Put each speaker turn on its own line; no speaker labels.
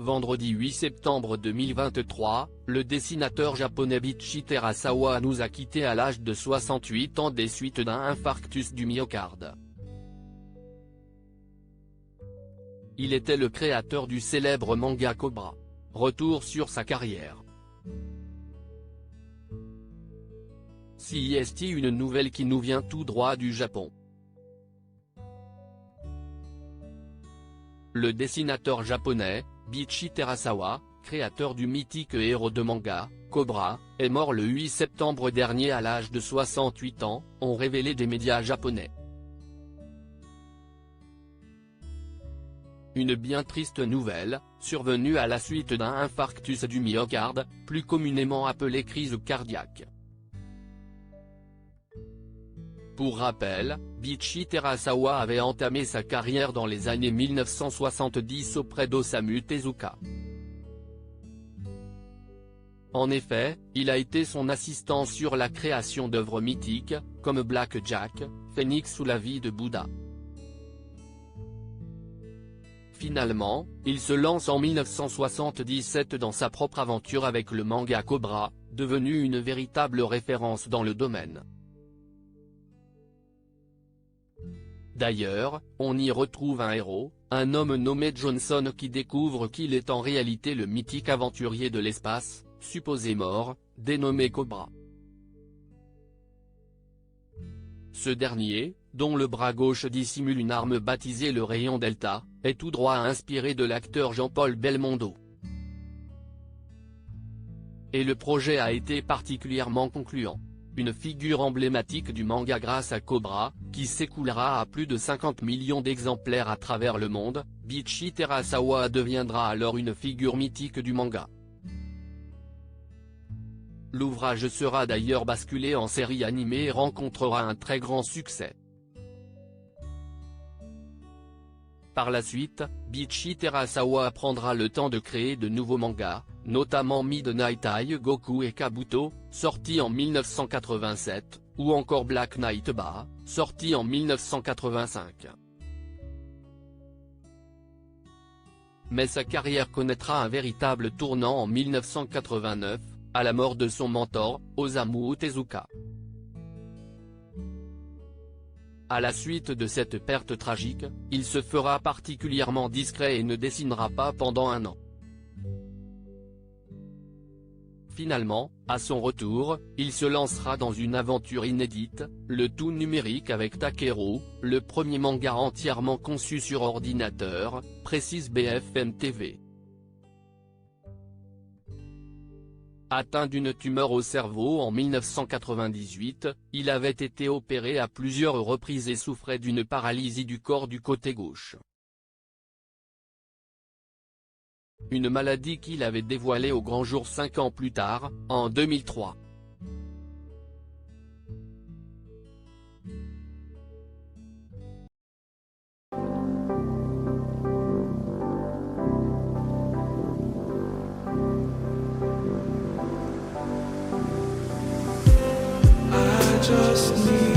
vendredi 8 septembre 2023, le dessinateur japonais Bichi Terasawa nous a quittés à l'âge de 68 ans des suites d'un infarctus du myocarde. Il était le créateur du célèbre manga Cobra. Retour sur sa carrière. CIST, une nouvelle qui nous vient tout droit du Japon. Le dessinateur japonais, Bichi Terasawa, créateur du mythique héros de manga, Cobra, est mort le 8 septembre dernier à l'âge de 68 ans, ont révélé des médias japonais. Une bien triste nouvelle, survenue à la suite d'un infarctus du myocarde, plus communément appelé crise cardiaque. Pour rappel, Bichi Terasawa avait entamé sa carrière dans les années 1970 auprès d'Osamu Tezuka. En effet, il a été son assistant sur la création d'œuvres mythiques, comme Black Jack, Phoenix ou La vie de Bouddha. Finalement, il se lance en 1977 dans sa propre aventure avec le manga Cobra, devenu une véritable référence dans le domaine. D'ailleurs, on y retrouve un héros, un homme nommé Johnson qui découvre qu'il est en réalité le mythique aventurier de l'espace, supposé mort, dénommé Cobra. Ce dernier, dont le bras gauche dissimule une arme baptisée le rayon Delta, est tout droit inspiré de l'acteur Jean-Paul Belmondo. Et le projet a été particulièrement concluant. Une figure emblématique du manga grâce à Cobra, qui s'écoulera à plus de 50 millions d'exemplaires à travers le monde, Bichi Terasawa deviendra alors une figure mythique du manga. L'ouvrage sera d'ailleurs basculé en série animée et rencontrera un très grand succès. Par la suite, Bichi Terasawa prendra le temps de créer de nouveaux mangas, notamment Midnight Eye Goku et Kabuto, sorti en 1987, ou encore Black Knight Ba, sorti en 1985. Mais sa carrière connaîtra un véritable tournant en 1989, à la mort de son mentor, Osamu Tezuka. À la suite de cette perte tragique, il se fera particulièrement discret et ne dessinera pas pendant un an. Finalement, à son retour, il se lancera dans une aventure inédite, le tout numérique avec Takeru, le premier manga entièrement conçu sur ordinateur, précise BFM TV. Atteint d'une tumeur au cerveau en 1998, il avait été opéré à plusieurs reprises et souffrait d'une paralysie du corps du côté gauche. Une maladie qu'il avait dévoilée au grand jour 5 ans plus tard, en 2003.
Just need